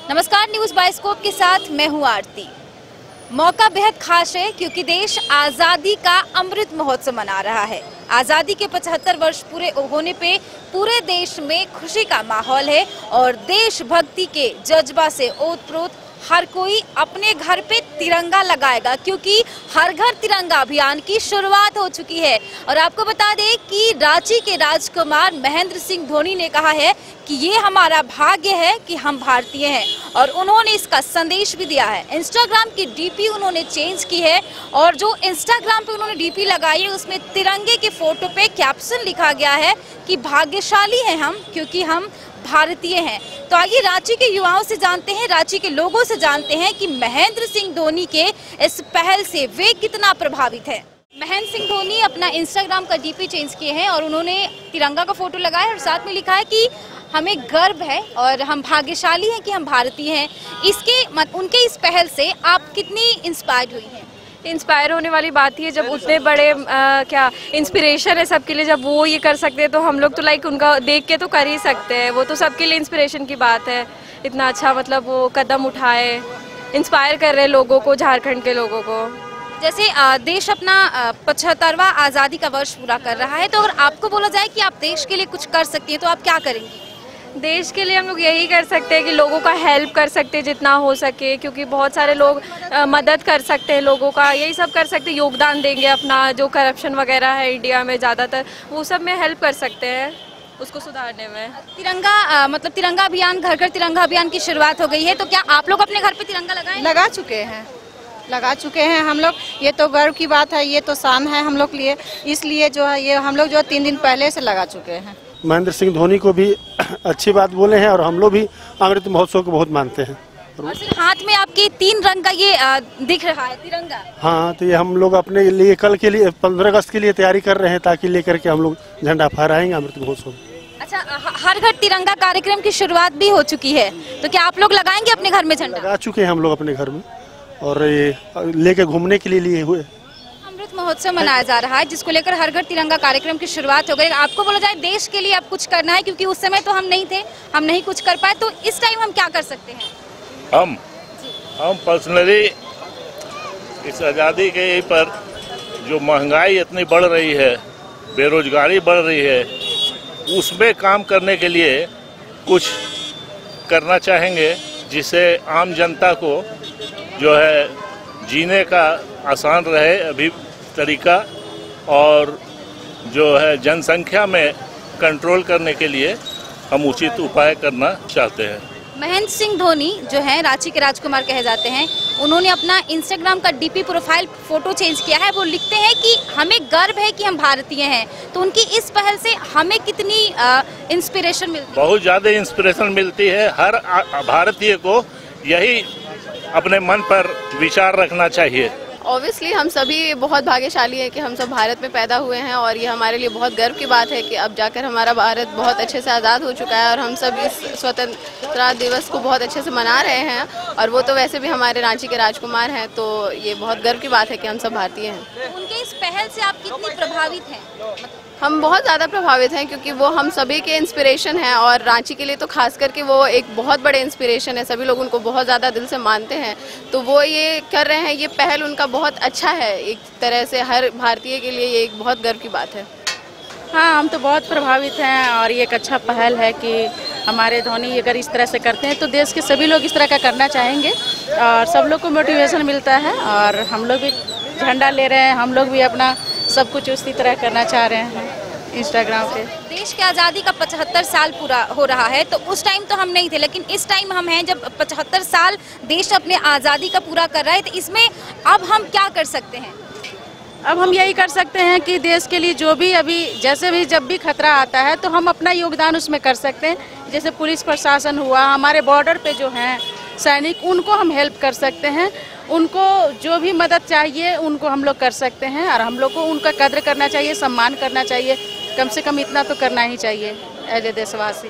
नमस्कार, news bioscope के साथ मैं हूं आरती। मौका बेहद खास है क्योंकि देश आज़ादी का अमृत महोत्सव मना रहा है। आज़ादी के 75 वर्ष पूरे होने पे पूरे देश में खुशी का माहौल है और देशभक्ति के जज्बा से ओतप्रोत हर कोई अपने घर पे तिरंगा लगाएगा क्योंकि हर घर तिरंगा अभियान की शुरुआत हो चुकी है। और आपको बता दें कि रांची के राजकुमार महेंद्र सिंह धोनी ने कहा है कि ये हमारा भाग्य है कि हम भारतीय हैं और उन्होंने इसका संदेश भी दिया है। इंस्टाग्राम की डीपी उन्होंने चेंज की है और जो इंस्टाग्राम पे उन्होंने डीपी लगाई है उसमें तिरंगे के फोटो पे कैप्शन लिखा गया है कि भाग्यशाली हैं हम क्योंकि हम भारतीय हैं। तो आइए रांची के युवाओं से जानते हैं, रांची के लोगों से जानते हैं कि महेंद्र सिंह धोनी के इस पहल से वे कितना प्रभावित हैं। महेंद्र सिंह धोनी अपना इंस्टाग्राम का डीपी चेंज किए हैं और उन्होंने तिरंगा का फोटो लगाया और साथ में लिखा है कि हमें गर्व है और हम भाग्यशाली हैं कि हम भारतीय हैं। उनके इस पहल से आप कितनी इंस्पायर्ड हुई हैं? इंस्पायर होने वाली बात ही है जब उतने बड़े क्या इंस्पिरेशन है सबके लिए, जब वो ये कर सकते हैं तो हम लोग तो लाइक उनका देख के तो कर ही सकते हैं। वो तो सबके लिए इंस्पिरेशन की बात है। इतना अच्छा मतलब वो कदम उठाए, इंस्पायर कर रहे हैं लोगों को, झारखंड के लोगों को। जैसे देश अपना 75वां आज़ादी का वर्ष पूरा कर रहा है, तो अगर आपको बोला जाए कि आप देश के लिए कुछ कर सकती हैं तो आप क्या करेंगी? देश के लिए हम लोग यही कर सकते हैं कि लोगों का हेल्प कर सकते हैं जितना हो सके, क्योंकि बहुत सारे लोग मदद कर सकते हैं लोगों का, यही सब कर सकते हैं। योगदान देंगे अपना, जो करप्शन वगैरह है इंडिया में ज़्यादातर, वो सब में हेल्प कर सकते हैं उसको सुधारने में। तिरंगा मतलब तिरंगा अभियान, घर घर तिरंगा अभियान की शुरुआत हो गई है, तो क्या आप लोग अपने घर पे तिरंगा लगाएं? लगा चुके हैं हम लोग। ये तो गर्व की बात है, ये तो शान है हम लोग लिए, इसलिए जो है ये हम लोग जो 3 दिन पहले से लगा चुके हैं। महेंद्र सिंह धोनी को भी अच्छी बात बोले हैं और हम लोग भी अमृत महोत्सव को बहुत मानते हैं। और सिर्फ हाथ में आपके 3 रंग का ये दिख रहा है तिरंगा। हाँ, तो ये हम लोग अपने लिए कल के लिए 15 अगस्त के लिए तैयारी कर रहे हैं ताकि लेकर के हम लोग झंडा फहराएंगे अमृत महोत्सव। अच्छा, हर घर तिरंगा कार्यक्रम की शुरुआत भी हो चुकी है, तो क्या आप लोग लगाएंगे अपने घर में झंडा? लगा चुके हैं हम लोग अपने घर में और ये लेके घूमने के लिए लिए हुए। अमृत महोत्सव मनाया जा रहा है जिसको लेकर हर घर तिरंगा कार्यक्रम की शुरुआत हो गई। आपको बोला जाए देश के लिए अब कुछ करना है क्योंकि उस समय तो हम नहीं थे, हम नहीं कुछ कर पाए, तो इस टाइम हम क्या कर सकते हैं? हम पर्सनली इस आज़ादी के पर जो महंगाई इतनी बढ़ रही है, बेरोजगारी बढ़ रही है, उसमें काम करने के लिए कुछ करना चाहेंगे जिससे आम जनता को जो है जीने का आसान रहे अभी तरीका, और जो है जनसंख्या में कंट्रोल करने के लिए हम उचित उपाय करना चाहते हैं। महेंद्र सिंह धोनी जो हैं रांची के राजकुमार कहे जाते हैं, उन्होंने अपना इंस्टाग्राम का डीपी प्रोफाइल फोटो चेंज किया है। वो लिखते हैं कि हमें गर्व है कि हम भारतीय हैं। तो उनकी इस पहल से हमें कितनी इंस्पिरेशन मिलती है? बहुत ज़्यादा इंस्पिरेशन मिलती है। हर भारतीय को यही अपने मन पर विचार रखना चाहिए। ऑब्वियसली हम सभी बहुत भाग्यशाली हैं कि हम सब भारत में पैदा हुए हैं और ये हमारे लिए बहुत गर्व की बात है कि अब जाकर हमारा भारत बहुत अच्छे से आज़ाद हो चुका है और हम सब इस स्वतंत्रता दिवस को बहुत अच्छे से मना रहे हैं। और वो तो वैसे भी हमारे रांची के राजकुमार हैं, तो ये बहुत गर्व की बात है कि हम सब भारतीय हैं। उनके इस पहल से आप कितनी प्रभावित हैं? हम बहुत ज़्यादा प्रभावित हैं क्योंकि वो हम सभी के इंस्पिरेशन हैं और रांची के लिए तो खास करके वो एक बहुत बड़े इंस्पिरेशन है। सभी लोग उनको बहुत ज़्यादा दिल से मानते हैं, तो वो ये कर रहे हैं, ये पहल उनका बहुत अच्छा है। एक तरह से हर भारतीय के लिए ये एक बहुत गर्व की बात है। हाँ, हम तो बहुत प्रभावित हैं और ये एक अच्छा पहल है कि हमारे धोनी अगर इस तरह से करते हैं तो देश के सभी लोग इस तरह का करना चाहेंगे और सब लोग को मोटिवेशन मिलता है। और हम लोग भी झंडा ले रहे हैं, हम लोग भी अपना सब कुछ उसी तरह करना चाह रहे हैं इंस्टाग्राम पे। देश की आज़ादी का 75 साल पूरा हो रहा है, तो उस टाइम तो हम नहीं थे, लेकिन इस टाइम हम हैं जब 75 साल देश अपने आज़ादी का पूरा कर रहा है। तो इसमें अब हम क्या कर सकते हैं? अब हम यही कर सकते हैं कि देश के लिए जो भी अभी जैसे भी जब भी खतरा आता है तो हम अपना योगदान उसमें कर सकते हैं। जैसे पुलिस प्रशासन हुआ, हमारे बॉर्डर पे जो हैं सैनिक, उनको हम हेल्प कर सकते हैं। उनको जो भी मदद चाहिए उनको हम लोग कर सकते हैं और हम लोग को उनका कद्र करना चाहिए, सम्मान करना चाहिए। कम से कम इतना तो करना ही चाहिए एज ए देशवासी।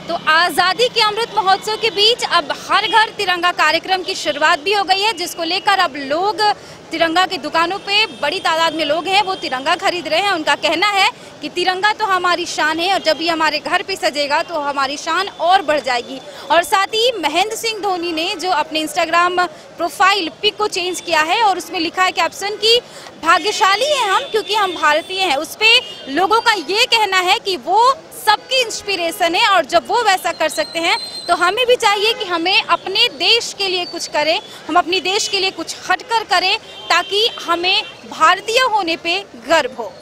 तो आज़ादी के अमृत महोत्सव के बीच अब हर घर तिरंगा कार्यक्रम की शुरुआत भी हो गई है, जिसको लेकर अब लोग तिरंगा की दुकानों पे बड़ी तादाद में लोग हैं वो तिरंगा खरीद रहे हैं। उनका कहना है कि तिरंगा तो हमारी शान है और जब भी हमारे घर पे सजेगा तो हमारी शान और बढ़ जाएगी। और साथ ही महेंद्र सिंह धोनी ने जो अपने इंस्टाग्राम प्रोफाइल पिक को चेंज किया है और उसमें लिखा है कैप्शन कि भाग्यशाली हैं हम क्योंकि हम भारतीय हैं। उस पर लोगों का ये कहना है कि वो सबकी इंस्पिरेशन है और जब वो वैसा कर सकते हैं तो हमें भी चाहिए कि हमें अपने देश के लिए कुछ करें, हम अपने देश के लिए कुछ हटकर करें ताकि हमें भारतीय होने पे गर्व हो।